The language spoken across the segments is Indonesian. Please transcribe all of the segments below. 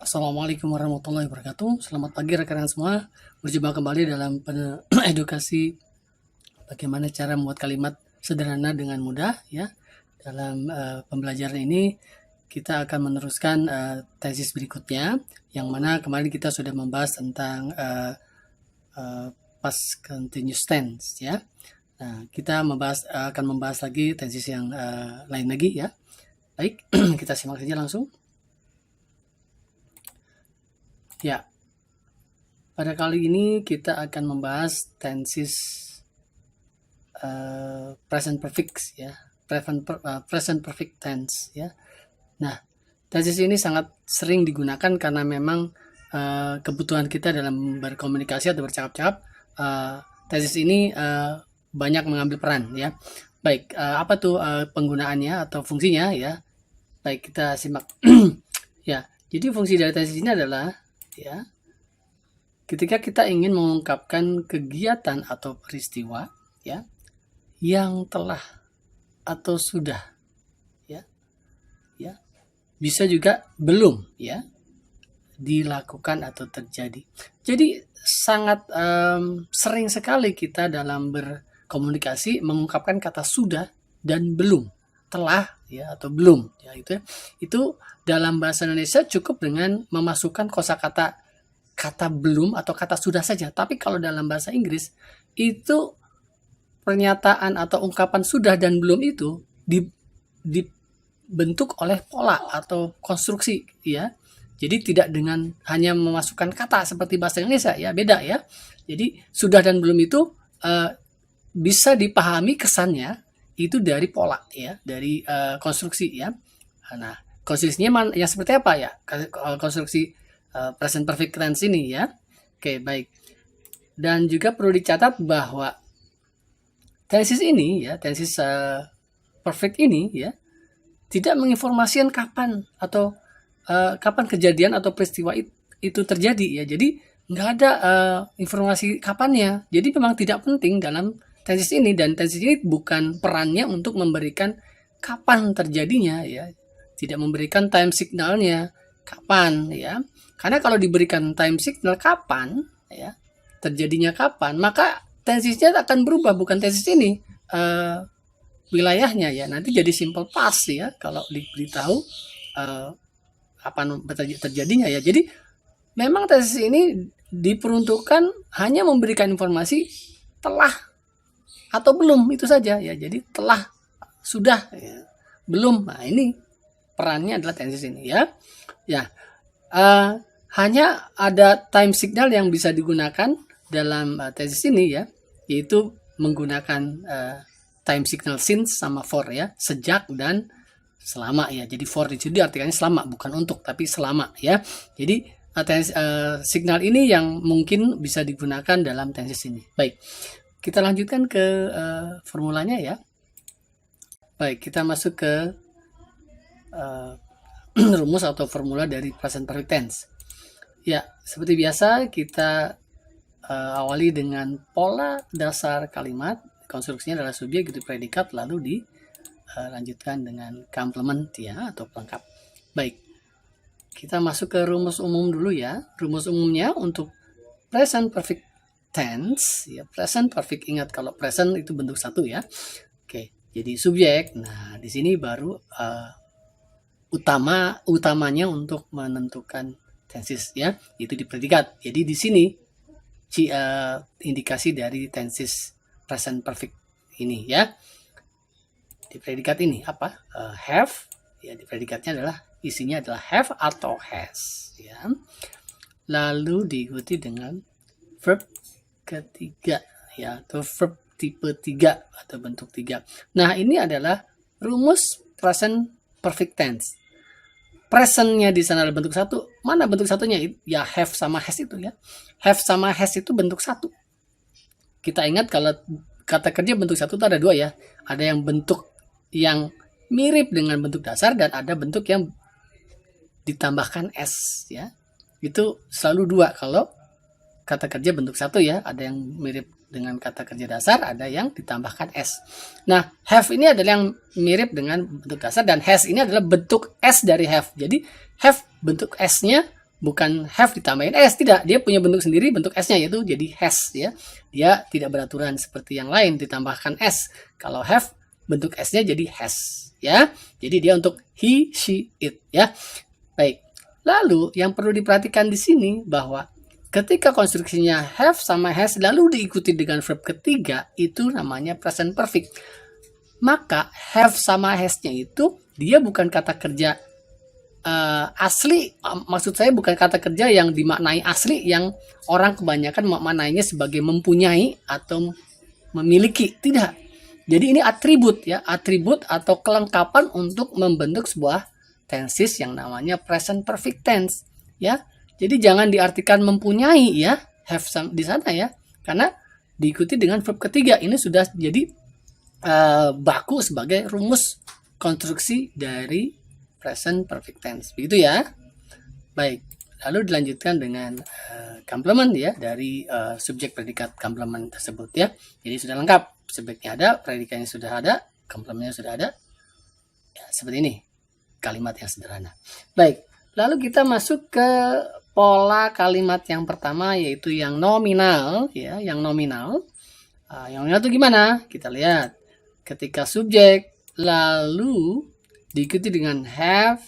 Assalamualaikum warahmatullahi wabarakatuh. Selamat pagi rekan-rekan semua. Berjumpa kembali dalam edukasi bagaimana cara membuat kalimat sederhana dengan mudah ya. Dalam pembelajaran ini kita akan meneruskan tesis berikutnya, yang mana kemarin kita sudah membahas tentang past continuous tense ya. Nah, kita akan membahas lagi tesis yang lain lagi ya. Baik, kita simak saja langsung. Ya, pada kali ini kita akan membahas tenses present perfect ya, present perfect tense ya. Nah, tenses ini sangat sering digunakan karena memang kebutuhan kita dalam berkomunikasi atau bercakap-cakap. Tenses ini banyak mengambil peran ya. Baik, apa tuh penggunaannya atau fungsinya ya? Baik, kita simak. Ya, jadi fungsi dari tenses ini adalah ya, ketika kita ingin mengungkapkan kegiatan atau peristiwa ya yang telah atau sudah ya bisa juga belum ya dilakukan atau terjadi. Jadi sangat sering sekali kita dalam berkomunikasi mengungkapkan kata sudah dan belum, telah ya atau belum ya. Itu dalam bahasa Indonesia cukup dengan memasukkan kosakata kata belum atau kata sudah saja. Tapi kalau dalam bahasa Inggris itu pernyataan atau ungkapan sudah dan belum itu dibentuk oleh pola atau konstruksi ya. Jadi tidak dengan hanya memasukkan kata seperti bahasa Indonesia ya, beda ya. Jadi sudah dan belum itu bisa dipahami kesannya itu dari pola ya, dari konstruksi ya. Nah, konstruksinya yang seperti apa ya? Konstruksi present perfect tense ini ya. Oke, baik. Dan juga perlu dicatat bahwa tenses ini ya, tenses perfect ini ya, tidak menginformasikan kapan atau kapan kejadian atau peristiwa itu terjadi ya. Jadi nggak ada informasi kapannya. Jadi memang tidak penting dalam tenses ini, dan tenses ini bukan perannya untuk memberikan kapan terjadinya ya. Tidak memberikan time signalnya kapan ya. Karena kalau diberikan time signal kapan ya, terjadinya kapan, maka tensesnya akan berubah, bukan tenses ini wilayahnya ya. Nanti jadi simple past ya kalau diberitahu kapan terjadinya ya. Jadi memang tenses ini diperuntukkan hanya memberikan informasi telah atau belum, itu saja ya. Jadi telah, sudah ya, belum. Nah, ini perannya adalah tenses ini ya. Ya, hanya ada time signal yang bisa digunakan dalam tenses ini ya, yaitu menggunakan time signal since sama for ya, sejak dan selama ya. Jadi for itu artinya selama, bukan untuk, tapi selama ya. Jadi signal ini yang mungkin bisa digunakan dalam tenses ini. Baik, kita lanjutkan ke formulanya ya. Baik, kita masuk ke rumus atau formula dari present perfect tense. Ya, seperti biasa kita awali dengan pola dasar kalimat. Konstruksinya adalah subjek gitu predikat, lalu dilanjutkan dengan complement ya atau pelengkap. Baik, kita masuk ke rumus umum dulu ya. Rumus umumnya untuk present perfect tense ya, present perfect, ingat kalau present itu bentuk satu ya. Oke, jadi subjek. Nah, di sini baru utamanya untuk menentukan tenses ya, itu di predikat. Jadi di sini indikasi dari tenses present perfect ini ya. Di predikat ini apa? Have ya, di predikatnya adalah isinya adalah have atau has ya. Lalu diikuti dengan verb ketiga ya, atau verb tipe 3 atau bentuk 3. Nah, ini adalah rumus present perfect tense. Presentnya di sana adalah bentuk satu. Mana bentuk satunya? Ya have sama has itu ya. Have sama has itu bentuk satu. Kita ingat kalau kata kerja bentuk satu itu ada dua ya. Ada yang bentuk yang mirip dengan bentuk dasar, dan ada bentuk yang ditambahkan s ya. Itu selalu dua kalau kata kerja bentuk satu ya. Ada yang mirip dengan kata kerja dasar, ada yang ditambahkan s. Nah, have ini adalah yang mirip dengan bentuk dasar, dan has ini adalah bentuk s dari have. Jadi have bentuk s-nya bukan have ditambahin s, tidak, dia punya bentuk sendiri, bentuk s-nya yaitu jadi has ya. Dia tidak beraturan seperti yang lain ditambahkan s. Kalau have bentuk s-nya jadi has ya. Jadi dia untuk he, she, it ya. Baik. Lalu yang perlu diperhatikan di sini bahwa ketika konstruksinya have sama has lalu diikuti dengan verb ketiga, itu namanya present perfect. Maka have sama has-nya itu dia bukan kata kerja asli, maksud saya bukan kata kerja yang dimaknai asli yang orang kebanyakan memaknainya sebagai mempunyai atau memiliki, tidak. Jadi ini atribut ya, atribut atau kelengkapan untuk membentuk sebuah tenses yang namanya present perfect tense ya. Jadi jangan diartikan mempunyai ya, have some di sana ya, karena diikuti dengan verb ketiga. Ini sudah jadi baku sebagai rumus konstruksi dari present perfect tense, begitu ya. Baik, lalu dilanjutkan dengan complement ya, dari subjek predikat complement tersebut ya. Jadi sudah lengkap, subjeknya ada, predikatnya sudah ada, complementnya sudah ada ya, seperti ini kalimat yang sederhana. Baik, lalu kita masuk ke pola kalimat yang pertama, yaitu yang nominal ya. Yang nominal itu gimana? Kita lihat ketika subjek lalu diikuti dengan have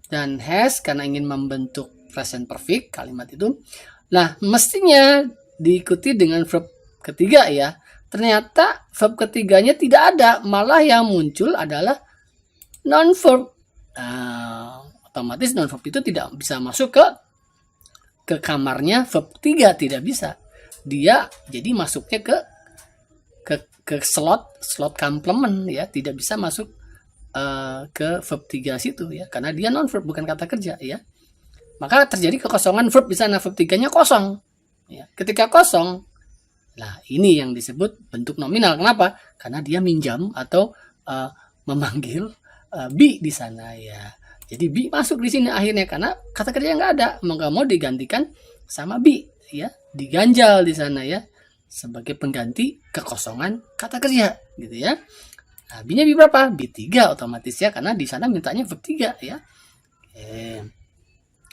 dan has karena ingin membentuk present perfect kalimat itu. Nah, mestinya diikuti dengan verb ketiga ya. Ternyata verb ketiganya tidak ada, malah yang muncul adalah non-verb. Otomatis non-verb itu tidak bisa masuk ke kamarnya verb 3, tidak bisa. Dia jadi masuknya ke slot complement ya, tidak bisa masuk ke verb 3 situ ya, karena dia non verb bukan kata kerja ya. Maka terjadi kekosongan verb di sana, verb 3-nya kosong ya. Ketika kosong, nah ini yang disebut bentuk nominal. Kenapa? Karena dia minjam atau memanggil be di sana ya. Jadi be masuk di sini akhirnya karena kata kerja nggak ada, nggak mau digantikan sama be ya, diganjal di sana ya sebagai pengganti kekosongan kata kerja gitu ya. Nah, B-nya berapa? B3 otomatis ya, karena di sana mintanya verb 3 ya. Oke.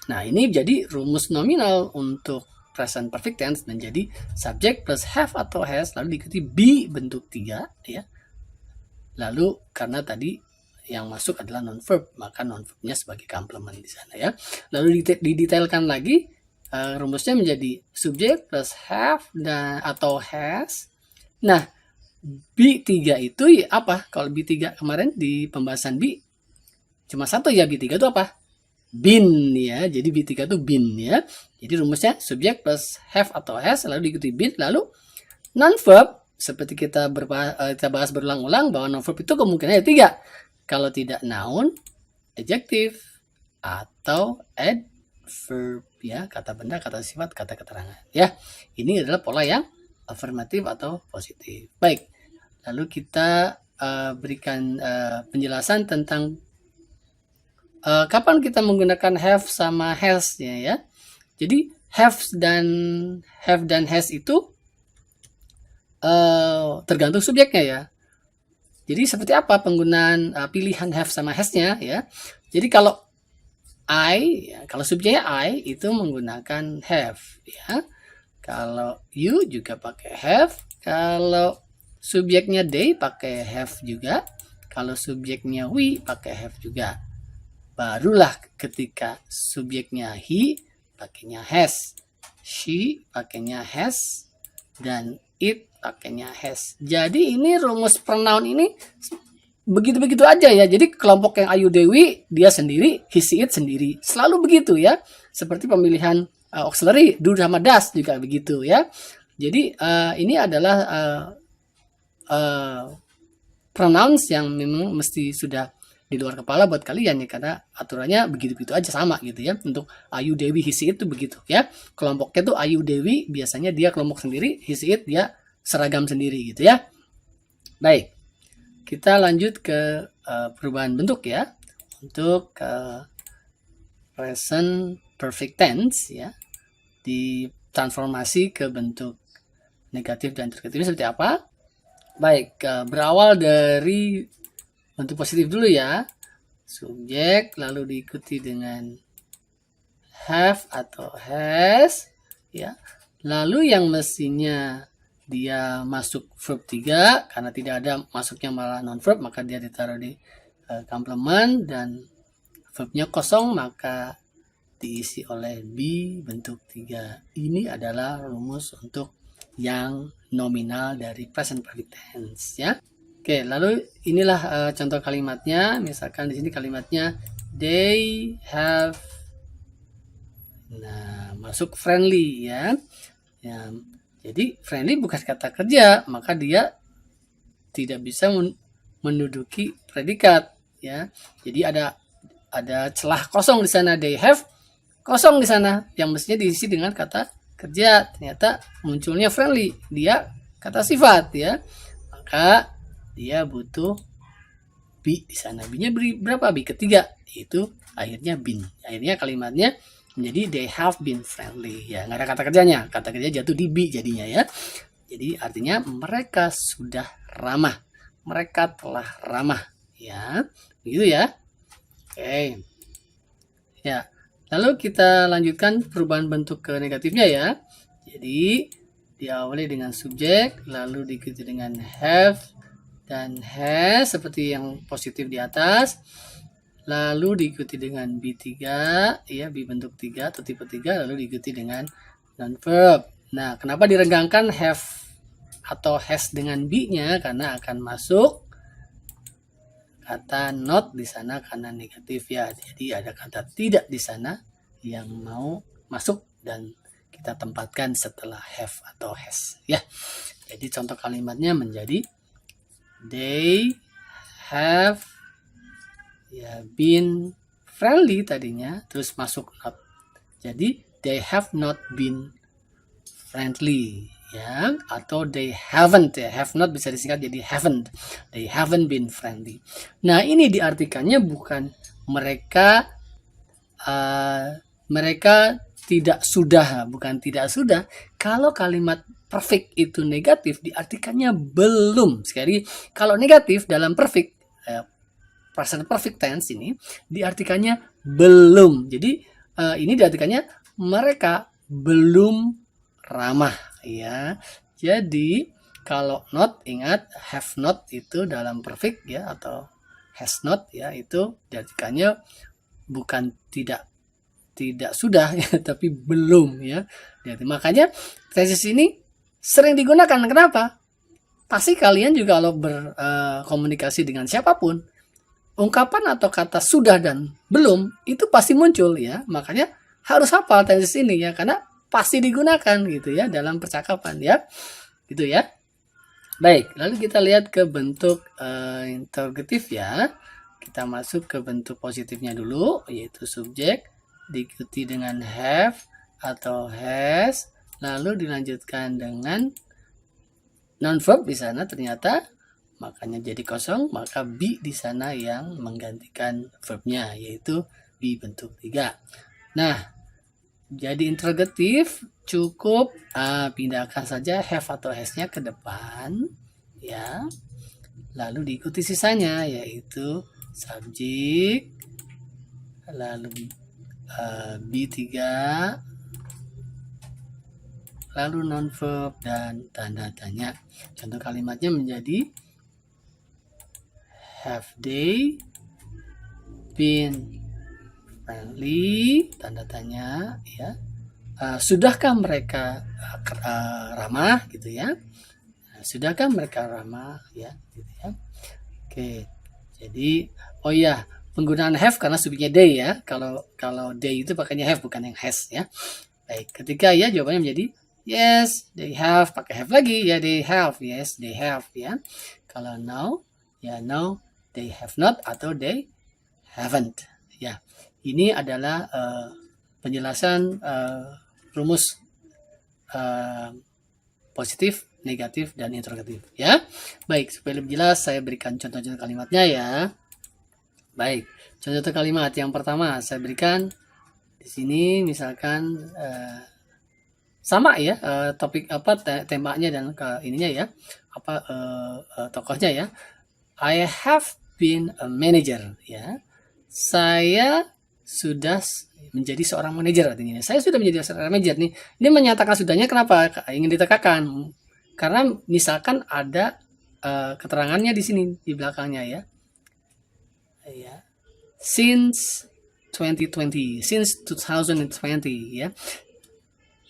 Nah, ini jadi rumus nominal untuk present perfect tense menjadi subject plus have atau has lalu diikuti be bentuk 3 ya. Lalu karena tadi yang masuk adalah non verb, maka non verbnya sebagai complement di sana ya. Lalu didetailkan lagi rumusnya menjadi subject plus have dan atau has. Nah, B3 itu ya apa? Kalau B3 kemarin di pembahasan B cuma satu ya, B3 itu apa? Been ya. Jadi B3 itu been ya. Jadi rumusnya subjek plus have atau has lalu diikuti been, lalu non verb seperti kita bahas berulang-ulang bahwa non verb itu kemungkinannya 3. Kalau tidak noun, adjective atau adverb ya, kata benda, kata sifat, kata keterangan ya. Ini adalah pola yang afirmatif atau positif. Baik. Lalu kita berikan penjelasan tentang kapan kita menggunakan have sama has-nya ya. Jadi have dan has itu tergantung subjeknya ya. Jadi seperti apa penggunaan pilihan have sama has-nya ya. Jadi kalau kalau subjeknya I itu menggunakan have ya. Kalau you juga pakai have. Kalau subjeknya they pakai have juga. Kalau subjeknya we pakai have juga. Barulah ketika subjeknya he pakainya has, she pakainya has, dan it pakainya has. Jadi ini rumus pronoun ini begitu-begitu aja ya. Jadi kelompok yang Ayu Dewi dia sendiri, he, she, it sendiri. Selalu begitu ya. Seperti pemilihan auxiliary do sama does juga begitu ya. Jadi ini adalah pronouns yang memang mesti sudah di luar kepala buat kalian ya, karena aturannya begitu-begitu aja sama gitu ya. Untuk Ayu Dewi he, she, it itu begitu ya. Kelompoknya tuh Ayu Dewi biasanya dia kelompok sendiri, he, she, it dia seragam sendiri gitu ya. Baik, kita lanjut ke perubahan bentuk ya. Untuk present perfect tense ya, ditransformasi ke bentuk negatif dan interrogatif seperti apa? Baik, berawal dari bentuk positif dulu ya. Subjek lalu diikuti dengan have atau has, ya. Lalu yang mestinya dia masuk verb 3, karena tidak ada masuknya malah non verb, maka dia ditaruh di complement, dan verbnya kosong maka diisi oleh be bentuk 3. Ini adalah rumus untuk yang nominal dari present perfect tense, ya. Oke, lalu inilah contoh kalimatnya. Misalkan di sini kalimatnya they have, nah masuk friendly, ya. Ya, jadi friendly bukan kata kerja, maka dia tidak bisa menduduki predikat, ya. Jadi ada celah kosong di sana, they have kosong di sana yang mestinya diisi dengan kata kerja, ternyata munculnya friendly, dia kata sifat, ya. Maka dia butuh be di sana. Be-nya berapa? Be ketiga, itu akhirnya been. Akhirnya kalimatnya menjadi they have been friendly, ya. Nggak ada kata kerjanya, kata kerja jatuh di be jadinya, ya. Jadi artinya mereka sudah ramah, mereka telah ramah, ya. Begitu, ya. Oke, ya. Lalu kita lanjutkan perubahan bentuk ke negatifnya, ya. Jadi diawali dengan subjek, lalu diikuti dengan have dan has seperti yang positif di atas. Lalu diikuti dengan B3, ya, B bentuk 3 atau tipe 3, lalu diikuti dengan non-verb. Nah, kenapa direnggangkan have atau has dengan B-nya? Karena akan masuk kata not di sana karena negatif, ya. Jadi ada kata tidak di sana yang mau masuk dan kita tempatkan setelah have atau has, ya. Jadi contoh kalimatnya menjadi they have, ya, been friendly tadinya, terus masuk not. Jadi they have not been friendly, ya, atau they haven't, ya. Have not bisa disingkat jadi haven't. They haven't been friendly. Nah, ini diartikannya bukan mereka tidak sudah, bukan tidak sudah. Kalau kalimat perfect itu negatif, diartikannya belum. Sekali, kalau negatif dalam perfect, present perfect tense ini diartikannya belum. Jadi ini diartikannya mereka belum ramah, ya. Jadi kalau not, ingat have not itu dalam perfect, ya, atau has not, ya, itu diartikannya bukan tidak sudah, ya, tapi belum, ya. Jadi, makanya tesis ini sering digunakan. Kenapa? Pasti kalian juga kalau berkomunikasi dengan siapapun, ungkapan atau kata sudah dan belum itu pasti muncul, ya. Makanya harus hafal tesis ini, ya, karena pasti digunakan gitu, ya, dalam percakapan, ya. Gitu, ya. Baik, lalu kita lihat ke bentuk interrogatif, ya. Kita masuk ke bentuk positifnya dulu, yaitu subjek diikuti dengan have atau has, lalu dilanjutkan dengan non-verb di sana ternyata, makanya jadi kosong, maka be di sana yang menggantikan verbnya, yaitu be bentuk 3. Nah, jadi interrogatif cukup pindahkan saja have atau has-nya ke depan, ya. Lalu diikuti sisanya, yaitu subjek, lalu B3, lalu non-verb dan tanda tanya. Contoh kalimatnya menjadi have they been friendly, tanda tanya, ya. Sudahkah mereka ramah, gitu, ya. Sudahkah mereka ramah, ya, gitu, ya. Oke. Jadi oh ya, penggunaan have karena subjeknya they, ya. Kalau they itu pakainya have bukan yang has, ya. Baik, ketika ya jawabannya menjadi yes, they have, pakai have lagi, ya, they have, yes, they have, ya. Kalau no, ya, no, they have not atau they haven't, ya. Ini adalah penjelasan rumus positif, negatif, dan interrogatif, ya. Baik, supaya lebih jelas saya berikan contoh-contoh kalimatnya, ya. Baik, contoh kalimat yang pertama saya berikan di sini, misalkan sama, ya, topik temanya dan ininya, ya, tokohnya, ya. I have been a manager, ya. Saya sudah, menjadi seorang manajer artinya. Saya sudah menjadi seorang manajer nih. Ini menyatakan sudahnya kenapa? Ingin ditekankan. Karena misalkan ada keterangannya di sini di belakangnya ya. Since 2020, since 2020 ya.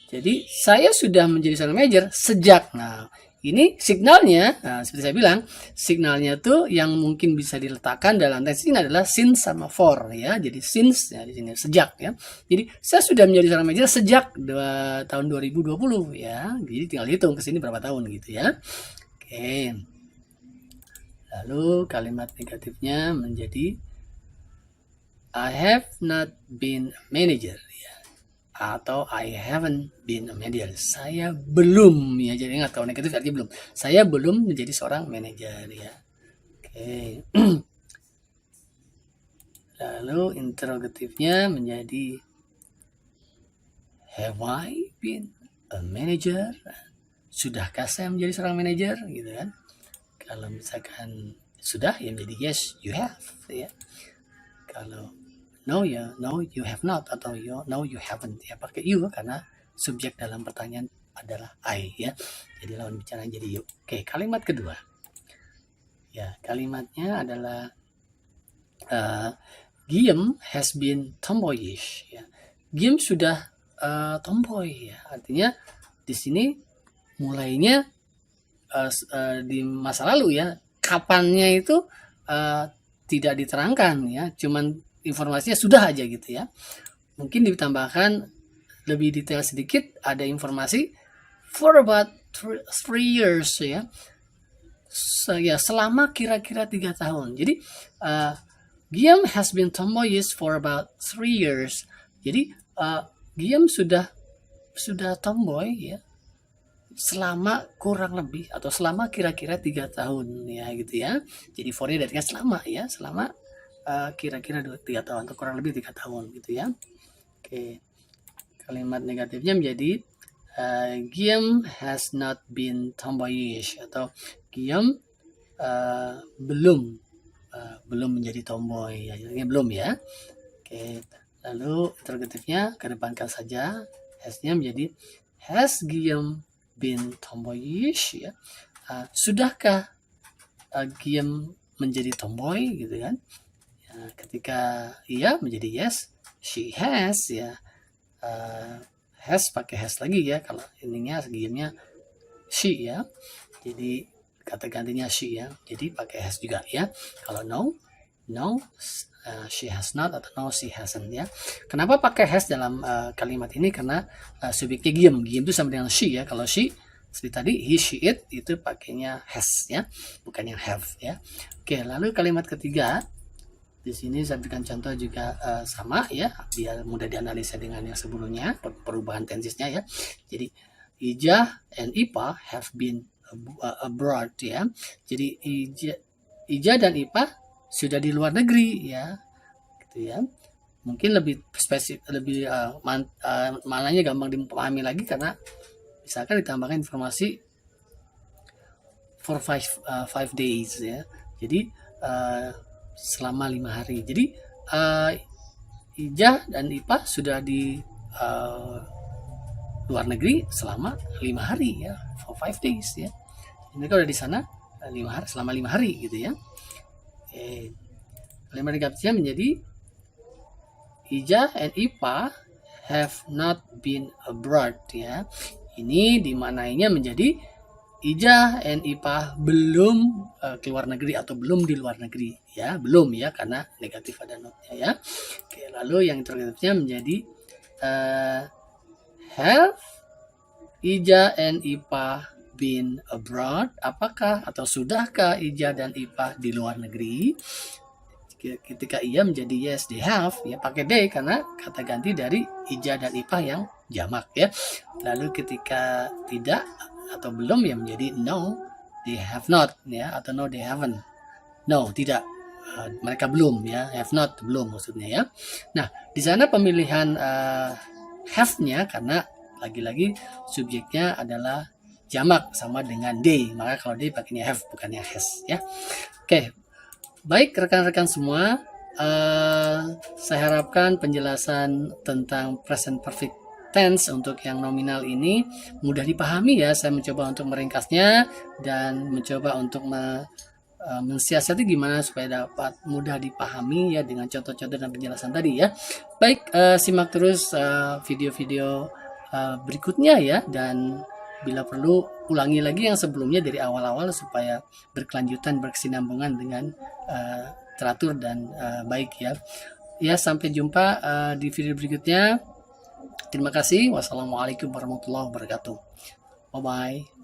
Jadi saya sudah menjadi seorang manajer sejak. Nah, ini signalnya, seperti saya bilang, signalnya tuh yang mungkin bisa diletakkan dalam teks ini adalah since sama for ya. Jadi since ya di sini sejak ya. Jadi saya sudah menjadi seorang manajer sejak tahun 2020 ya. Jadi tinggal hitung ke sini berapa tahun gitu ya. Oke. Lalu kalimat negatifnya menjadi I have not been a manager ya. Atau I haven't been a manager. Saya belum ya. Jadi ingat kalau negatif artinya belum. Saya belum menjadi seorang manajer ya. Oke. Lalu interrogatifnya menjadi have I been a manager? Sudahkah saya menjadi seorang manajer gitu kan? Kalau misalkan sudah ya menjadi yes you have ya. Kalau no ya no you have not atau no you haven't ya pakai you karena subjek dalam pertanyaan adalah I ya. Jadi lawan bicara jadi you. Oke, kalimat kedua. Ya, kalimatnya adalah Guillaume has been tomboyish ya. Guillaume sudah tomboy ya. Artinya di sini mulainya di masa lalu ya. Kapannya itu tidak diterangkan ya. Cuman informasinya sudah aja gitu ya. Mungkin ditambahkan lebih detail sedikit, ada informasi for about 3 years ya. Ya selama kira-kira 3 tahun. Jadi Guillaume has been tomboyish for about 3 years. Jadi Guillaume sudah tomboy ya selama kurang lebih atau selama kira-kira 3 tahun ya gitu ya. Jadi for-nya dari selama ya, selama kira-kira 3 tahun atau kurang lebih 3 tahun gitu ya. Oke. Kalimat negatifnya menjadi Guillaume has not been tomboyish atau Guillaume belum menjadi tomboy ya. Jadi belum ya. Oke. Lalu interrogatifnya kedepankan saja. Has-nya menjadi has Guillaume been tomboyish ya. Sudahkah Guillaume menjadi tomboy gitu kan? Ketika iya menjadi yes, she has ya. Has pakai has lagi ya. Kalau ininya Guillaume-nya she ya. Jadi kata gantinya she ya. Jadi pakai has juga ya. Kalau no she has not atau no she hasn't ya. Kenapa pakai has dalam kalimat ini? Karena subjeknya Guillaume. Guillaume itu sama dengan she ya. Kalau she seperti tadi he, she, it itu pakainya has ya, bukan yang have ya. Oke, lalu kalimat ketiga. Di sini saya berikan contoh juga sama ya, biar mudah dianalisa dengan yang sebelumnya, perubahan tensesnya ya. Jadi Ija and Ipa have been abroad ya. Jadi Ija dan Ipa sudah di luar negeri ya. Gitu ya. Mungkin lebih spesifik, lebih maknanya gampang dipahami lagi karena misalkan ditambahkan informasi for 5 days ya. Jadi selama 5 hari. Jadi Ija dan Ipa sudah di luar negeri selama 5 hari ya, for 5 days ya. Mereka udah di sana 5 hari, selama 5 hari gitu ya. Kalimat negatifnya menjadi Ija and Ipa have not been abroad ya. Ini dimaknainya menjadi Ija and Ipa belum keluar negeri atau belum di luar negeri ya, belum ya karena negatif ada notnya ya. Oke, lalu yang interrogatifnya menjadi have Ija and Ipa been abroad? Apakah atau sudahkah Ija dan Ipa di luar negeri? Ketika iya menjadi yes they have ya, pakai they karena kata ganti dari Ija dan Ipa yang jamak ya. Lalu ketika tidak atau belum ya menjadi no they have not ya, atau no they haven't. No, tidak, mereka belum ya, have not belum maksudnya ya. Nah, di sana pemilihan have-nya karena lagi-lagi subjeknya adalah jamak sama dengan they, maka kalau they pakainya have bukannya has ya. Oke. Baik rekan-rekan semua, saya harapkan penjelasan tentang present perfect tense untuk yang nominal ini mudah dipahami ya. Saya mencoba untuk meringkasnya dan mencoba untuk mensiasati gimana supaya dapat mudah dipahami ya dengan contoh-contoh dan penjelasan tadi ya. Baik, simak terus video-video berikutnya ya, dan bila perlu ulangi lagi yang sebelumnya dari awal-awal supaya berkelanjutan, berkesinambungan dengan teratur dan baik ya. Ya, sampai jumpa di video berikutnya. Terima kasih. Wassalamualaikum warahmatullahi wabarakatuh. Bye bye.